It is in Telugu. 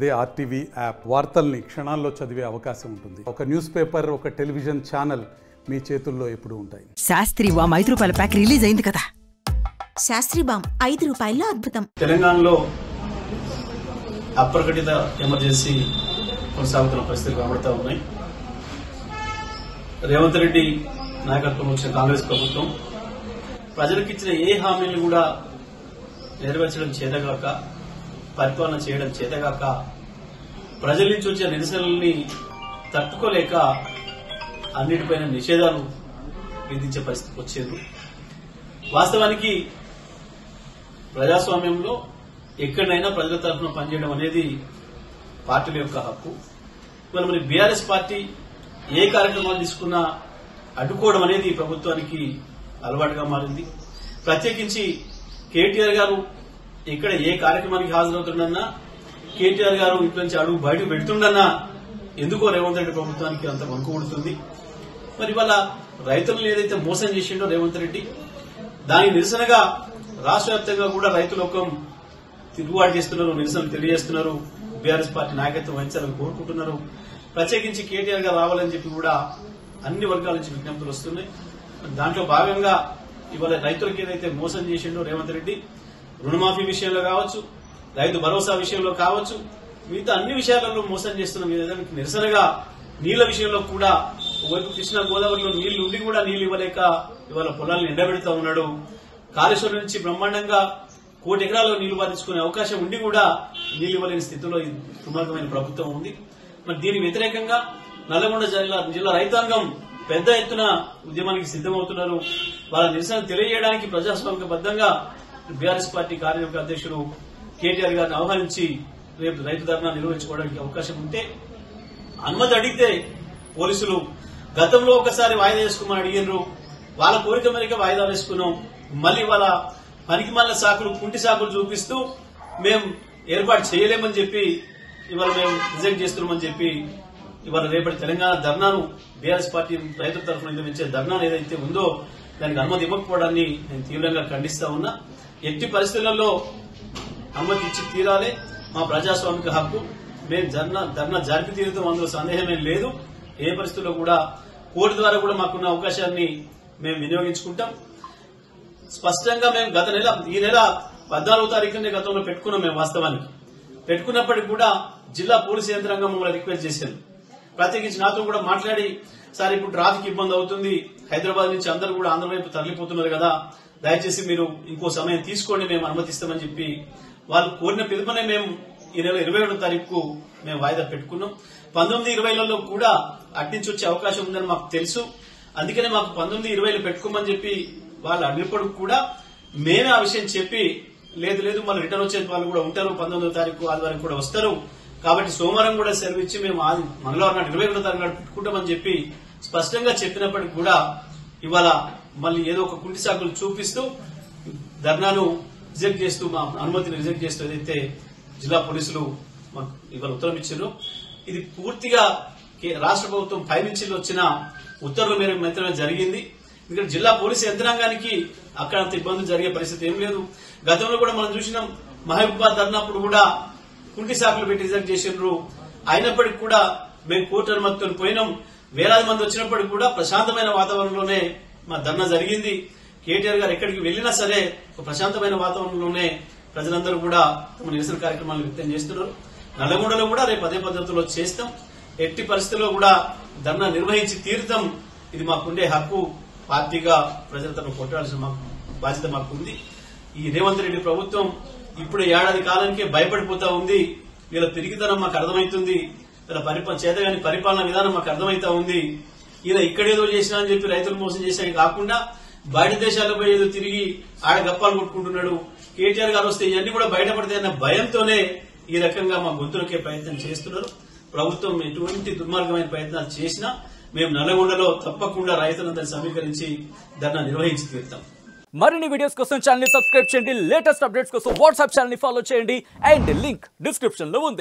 అదే ఆర్టీవీ యాప్ వార్తల్ని క్షణాల్లో చదివే అవకాశం ఉంటుంది. ఒక న్యూస్ పేపర్, ఒక టెలివిజన్ ఛానల్ మీ చేతుల్లో ఎప్పుడూ ఉంటాయి. శాస్త్రి బామ్ 5 రూపాయల ప్యాక్ రిలీజ్ అయింది కదా. శాస్త్రి బామ్ 5 రూపాయల్లో అద్భుతం. తెలంగాణలో అప్రకటిత ఎమర్జెన్సీ కొనసాగుతున్న పరిస్థితులు కనబడతా ఉన్నాయి. రేవంత్ రెడ్డి నాయకత్వంలో వచ్చిన కాంగ్రెస్ ప్రభుత్వం ప్రజలకు ఇచ్చిన ఏ హామీలు కూడా నెరవేర్చడం చేతగాక, పరిపాలన చేయడం చేతగాక, ప్రజల నుంచి వచ్చే నిరసనల్ని తట్టుకోలేక అన్నిటిపైన నిషేధాలు విధించే పరిస్థితికి వచ్చేది. వాస్తవానికి ప్రజాస్వామ్యంలో ఎక్కడైనా ప్రజల తరఫున పనిచేయడం అనేది పార్టీల యొక్క హక్కు. ఇవాళ మరి బీఆర్ఎస్ పార్టీ ఏ కార్యక్రమాలు తీసుకున్నా అడ్డుకోవడం అనేది ప్రభుత్వానికి అలవాటుగా మారింది. ప్రత్యేకించి కేటీఆర్ గారు ఇక్కడ ఏ కార్యక్రమానికి హాజరవుతుండన్నా, కేటీఆర్ గారు ఇంట్లో నుంచి అడుగు బయటకు పెడుతుండన్నా ఎందుకో రేవంత్ రెడ్డి ప్రభుత్వానికి అంత వణుకు పుడుతుంది. మరి వాళ్ళ రైతులను ఏదైతే మోసం చేసిండో రేవంత్ రెడ్డి, దానికి నిరసనగా రాష్ట్ర వ్యాప్తంగా కూడా రైతులోకం తిరుగుబాటు చేస్తున్నారు, నిరసనలు తెలియజేస్తున్నారు. బీఆర్ఎస్ పార్టీ నాయకత్వం వహించాలని కోరుకుంటున్నారు. ప్రత్యేకించి కేటీఆర్ గారు రావాలని చెప్పి కూడా అన్ని వర్గాల నుంచి విజ్ఞప్తులు వస్తున్నాయి. దాంట్లో భాగంగా ఇవాళ రైతులకు ఏదైతే మోసం చేసిండో రేవంత్ రెడ్డి, రుణమాఫీ విషయంలో కావచ్చు, రైతు భరోసా విషయంలో కావచ్చు, మిగతా అన్ని విషయాలలో మోసం చేస్తున్న విధానానికి నిరసనగా నీళ్ల విషయంలో కూడా ఒకవైపు కృష్ణా గోదావరిలో నీళ్లు ఉండి కూడా నీళ్లు ఇవ్వలేక ఇవాళ పొలాలను ఎండబెడతా ఉన్నాడు. కాళేశ్వరం నుంచి బ్రహ్మాండంగా 1 కోటి ఎకరాల్లో నీళ్లు పారించుకునే అవకాశం ఉండి కూడా నీళ్లు ఇవ్వలేని స్థితిలో ఈ దుర్మార్గమైన ప్రభుత్వం ఉంది. మరి దీనికి వ్యతిరేకంగా నల్లగొండ జిల్లా రైతాంగం పెద్ద ఎత్తున ఉద్యమానికి సిద్దమవుతున్నారు. వాళ్ళ నిరసన తెలియజేయడానికి ప్రజాస్వామికబద్దంగా బీఆర్ఎస్ పార్టీ కార్యవర్గ అధ్యక్షుడు కేటీఆర్ గారిని ఆహ్వానించి రేపు రైతు ధర్నా నిర్వహించుకోవడానికి అవకాశం ఉంటే, అనుమతి అడిగితే పోలీసులు గతంలో ఒకసారి వాయిదా వేసుకోమని అడిగినారు. వాళ్ళ కోరిక మేరకు వాయిదా వేసుకున్నాం. మళ్లీ వాళ్ళ పనికి మళ్ళీ సాకులు, కుంటి సాకులు చూపిస్తూ మేము ఏర్పాటు చేయలేమని చెప్పి ఇవాళ మేము రిజెక్ట్ చేస్తున్నామని చెప్పి ఇవాళ రేపటి తెలంగాణ ధర్నాను బీఆర్ఎస్ పార్టీ రైతుల తరఫున నిర్వహించే ధర్నాను ఏదైతే ఉందో దానికి అనుమతి ఇవ్వకపోవడాన్ని నేను తీవ్రంగా ఖండిస్తా ఉన్నా. ఎట్టి పరిస్థితులలో అనుమతి ఇచ్చి తీరాలి. మా ప్రజాస్వామిక హక్కు. మేము ధర్నా జరిపి తీరుతాం, అందులో సందేహమేం లేదు. ఏ పరిస్థితుల్లో కూడా కోర్టు ద్వారా కూడా మాకున్న అవకాశాన్ని మేము వినియోగించుకుంటాం. స్పష్టంగా మేము ఈ నెల 14వ తారీఖునే గతంలో పెట్టుకున్నాం. మేము వాస్తవానికి పెట్టుకున్నప్పటికీ కూడా జిల్లా పోలీసు యంత్రాంగం మమ్మల్ని రిక్వెస్ట్ చేశారు. ప్రత్యేకించి నాతో కూడా మాట్లాడి, సార్ ఇప్పుడు ట్రాఫిక్ ఇబ్బంది అవుతుంది, హైదరాబాద్ నుంచి అందరూ కూడా ఆంధ్ర వైపు తరలిపోతున్నారు కదా, దయచేసి మీరు ఇంకో సమయం తీసుకోండి, మేము అనుమతిస్తామని చెప్పి వాళ్ళు కోరిన పిలుపునే మేము ఈ నెల 27వ తారీఖుకు మేము వాయిదా పెట్టుకున్నాం. 19-20లలో కూడా అట్నుంచి వచ్చే అవకాశం ఉందని మాకు తెలుసు. అందుకనే మాకు 19-20లో పెట్టుకోమని చెప్పి వాళ్ళు అడిగినప్పుడు కూడా మేమే ఆ విషయం చెప్పి, లేదు మళ్ళీ రిటర్న్ వచ్చే వాళ్ళు కూడా ఉంటారు, 19వ తారీఖు ఆదివారం కూడా వస్తారు, కాబట్టి సోమవారం కూడా సెలవు ఇచ్చి మేము మంగళవారం నాడు 22వ తారీఖు నాడు పెట్టుకుంటామని చెప్పి స్పష్టంగా చెప్పినప్పటికీ కూడా ఇవాళ మళ్ళీ ఏదో ఒక కుంటి సాకులు చూపిస్తూ ధర్నాను రిజెక్ట్ చేస్తూ, మా అనుమతిని రిజెక్ట్ చేస్తూ ఏదైతే జిల్లా పోలీసులు మాకు ఇవాళ ఉత్తర్వు ఇచ్చారో, ఇది పూర్తిగా రాష్ట్ర ప్రభుత్వం పైనుంచి వచ్చిన ఉత్తర్వుల మేరకు మాత్రమే జరిగింది. ఇక్కడ జిల్లా పోలీసు యంత్రాంగానికి అక్కడ అంత ఇబ్బందులు జరిగే పరిస్థితి ఏం లేదు. గతంలో కూడా మనం చూసినాం, మహబూబాబాద్ ధర్నాప్పుడు కూడా కుంటి సాకులు పెట్టి రిజెక్ట్ చేసినారు. అయినప్పటికీ కూడా మేము కోర్టు అనుమతితో పోయినాం. వేలాది మంది వచ్చినప్పటికీ కూడా ప్రశాంతమైన వాతావరణంలోనే మా ధర్నా జరిగింది. కేటీఆర్ గారు ఎక్కడికి వెళ్లినా సరే ఒక ప్రశాంతమైన వాతావరణంలోనే ప్రజలందరూ కూడా తమ నిరసన కార్యక్రమాలు వ్యక్తం చేస్తున్నారు. నల్లగొండలో కూడా రేపు అదే పద్ధతిలో చేస్తాం. ఎట్టి పరిస్థితుల్లో కూడా ధర్నా నిర్వహించి తీరుతాం. ఇది మాకుండే హక్కు. పార్టీగా ప్రజల తరఫున కొట్టాల్సిన బాధ్యత మాకుంది. ఈ రేవంత్ రెడ్డి ప్రభుత్వం ఇప్పుడు ఏడాది కాలానికే భయపడిపోతా ఉంది. వీళ్ళ తిరిగితనం మాకు అర్థమవుతుంది. వీళ్ళ చేతగాని పరిపాలన విధానం మాకు అర్థమవుతా ఉంది. ఈయన ఇక్కడేదో చేసినా అని చెప్పి రైతులు మోసం చేసే కాకుండా బయట దేశాల్లో పోయి ఏదో తిరిగి ఆడ గప్పాలు కొట్టుకుంటున్నాడు. కేటీఆర్ గారు వస్తే ఇవన్నీ కూడా బయటపడతాయన్న భయంతోనే ఈ రకంగా మా గొంతులకే ప్రయత్నం చేస్తున్నారు. ప్రభుత్వం ఎటువంటి దుర్మార్గమైన ప్రయత్నాలు చేసినా మేము నల్లగొండలో తప్పకుండా రైతులందరినీ సమీకరించి ధర్నా నిర్వహించి తీరుతాం. మరిన్ని వీడియోస్ కోసం ఛానల్ ని సబ్స్క్రైబ్ చేయండి. లేటెస్ట్ అప్డేట్స్ కోసం వాట్సాప్ ఛానల్ ని ఫాలో చేయండి. అండ్ లింక్ డిస్క్రిప్షన్ లో ఉంది.